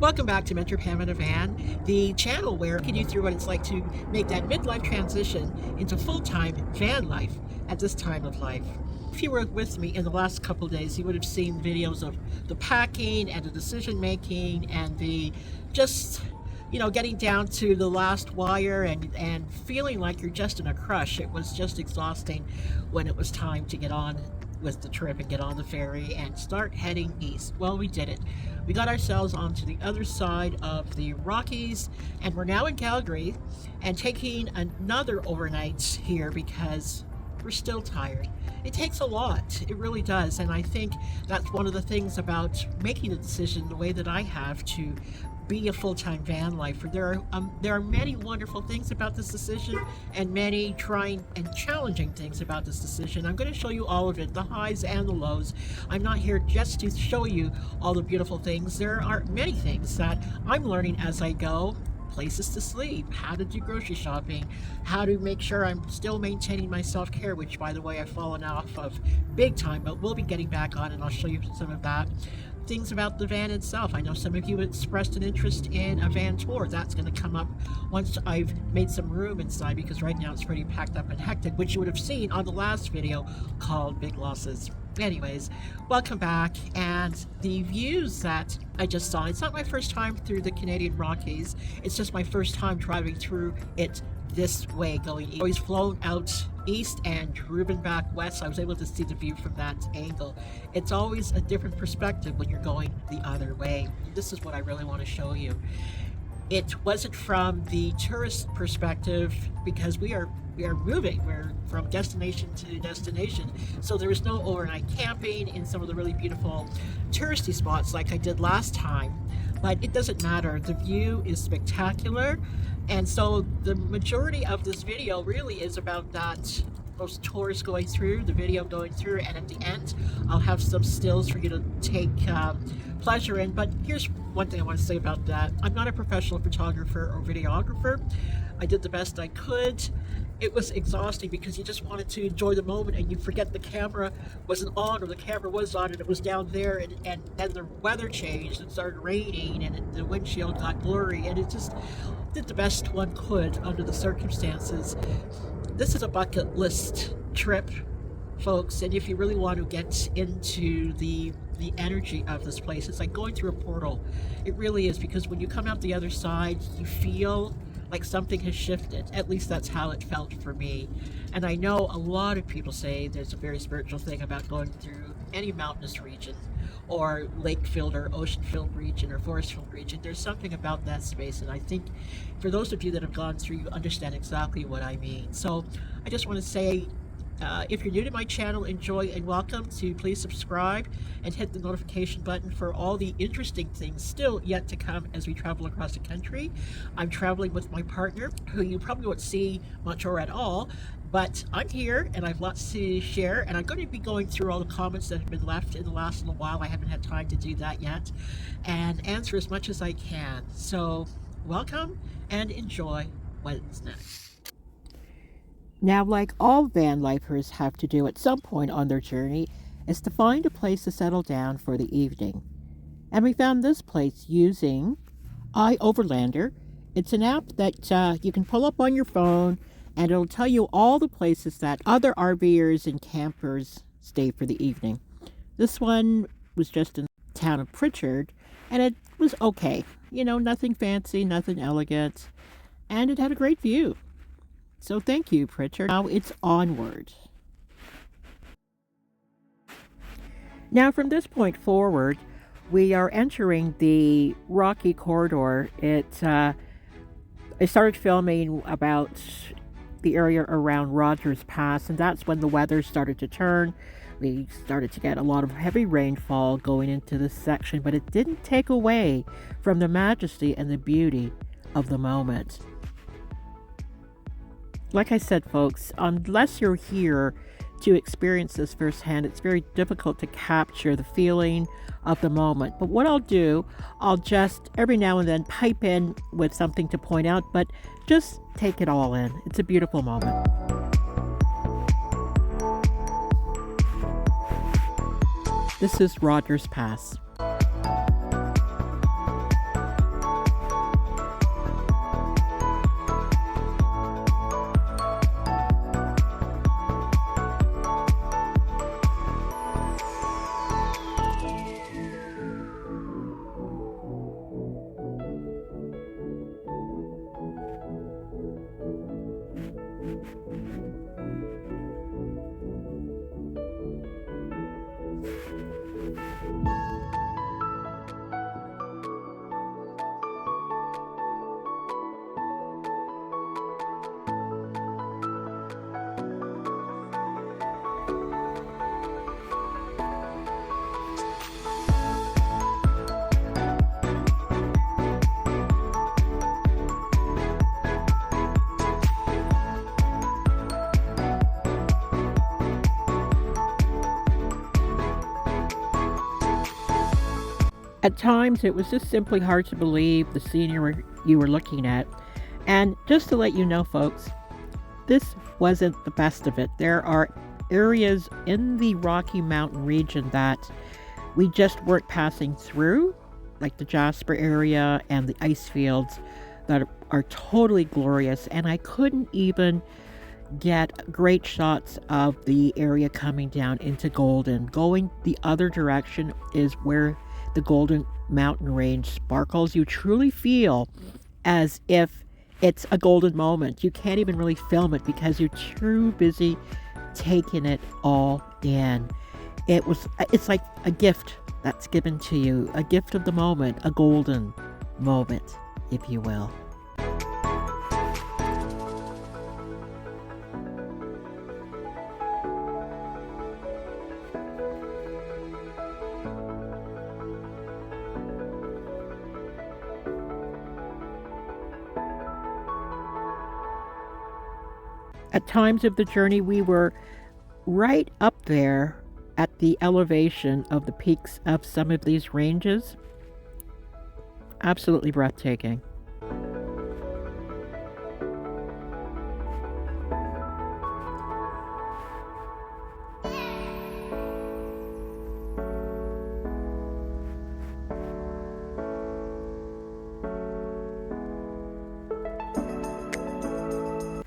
Welcome back to Mentor Pam and a Van, the channel where I can you through what it's like to make that midlife transition into full-time van life at this time of life. If you were with me in the last couple of days, you would have seen videos of the packing and the decision making and the just getting down to the last wire and feeling like you're just in a crush. It was just exhausting when it was time to get on with the trip and get on the ferry and start heading east. Well, we did it. We got ourselves onto the other side of the Rockies, and we're now in Calgary and taking another overnight here because we're still tired. It takes a lot, it really does, and I think that's one of the things about making a decision the way that I have to be a full-time van lifer. There are many wonderful things about this decision and many trying and challenging things about this decision. I'm going to show you all of it, the highs and the lows. I'm not here just to show you all the beautiful things. There are many things that I'm learning as I go. Places to sleep, how to do grocery shopping, how to make sure I'm still maintaining my self-care, which by the way I've fallen off of big time, but we'll be getting back on and I'll show you some of that. Things about the van itself. I know some of you expressed an interest in a van tour. That's going to come up once I've made some room inside, because right now it's pretty packed up and hectic, which you would have seen on the last video called Big Losses. Anyways, welcome back, and the views that I just saw, it's not my first time through the Canadian Rockies, it's just my first time driving through it this way, going east. I've always flown out east and driven back west, so I was able to see the view from that angle. It's always a different perspective when you're going the other way. This is what I really want to show you. It wasn't from the tourist perspective because we are moving. We're from destination to destination. So there is no overnight camping in some of the really beautiful touristy spots like I did last time. But it doesn't matter. The view is spectacular. And so the majority of this video really is about that, those tours going through, the video going through, and at the end I'll have some stills for you to take pleasure in. But here's one thing I want to say about that. I'm not a professional photographer or videographer. I did the best I could. It was exhausting because you just wanted to enjoy the moment and you forget the camera wasn't on, or the camera was on and it was down there, and then the weather changed and started raining and the windshield got blurry, and it just did the best one could under the circumstances. This is a bucket list trip, folks, and if you really want to get into the energy of this place, it's like going through a portal. It really is, because when you come out the other side, you feel like something has shifted. At least that's how it felt for me. And I know a lot of people say there's a very spiritual thing about going through any mountainous region or lake-filled or ocean-filled region or forest-filled region. There's something about that space, and I think for those of you that have gone through, you understand exactly what I mean. So I just want to say, if you're new to my channel, enjoy and welcome to please subscribe and hit the notification button for all the interesting things still yet to come as we travel across the country. I'm traveling with my partner, who you probably won't see much or at all, but I'm here and I have lots to share, and I'm going to be going through all the comments that have been left in the last little while. I haven't had time to do that yet, and answer as much as I can. So welcome and enjoy what's next. Now, like all van lifers have to do at some point on their journey, is to find a place to settle down for the evening. And we found this place using iOverlander. It's an app that you can pull up on your phone, and it'll tell you all the places that other RVers and campers stay for the evening. This one was just in the town of Pritchard, and it was okay. You know, nothing fancy, nothing elegant, and it had a great view. So thank you, Pritchard. Now it's onward. Now from this point forward, we are entering the Rocky Corridor. I started filming about the area around Rogers Pass, and that's when the weather started to turn. We started to get a lot of heavy rainfall going into this section, but it didn't take away from the majesty and the beauty of the moment. Like I said, folks, unless you're here to experience this firsthand, it's very difficult to capture the feeling of the moment. But what I'll do, I'll just every now and then pipe in with something to point out, but just take it all in. It's a beautiful moment. This is Rogers Pass. At times, it was just simply hard to believe the scenery you were looking at. And just to let you know, folks, this wasn't the best of it. There are areas in the Rocky Mountain region that we just weren't passing through, like the Jasper area and the ice fields that are totally glorious. And I couldn't even get great shots of the area coming down into Golden. Going the other direction is where the Golden Mountain Range sparkles. You truly feel as if it's a golden moment. You can't even really film it because you're too busy taking it all in. It's like a gift that's given to you, a gift of the moment, a golden moment, if you will. At times of the journey, we were right up there at the elevation of the peaks of some of these ranges. Absolutely breathtaking.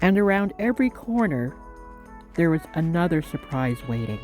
And around every corner, there was another surprise waiting.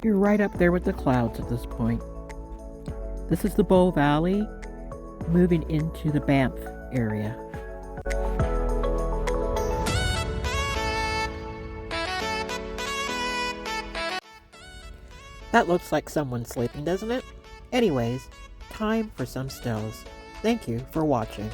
You're right up there with the clouds at this point. This is the Bow Valley, moving into the Banff area. That looks like someone sleeping, doesn't it? Anyways, time for some stills. Thank you for watching.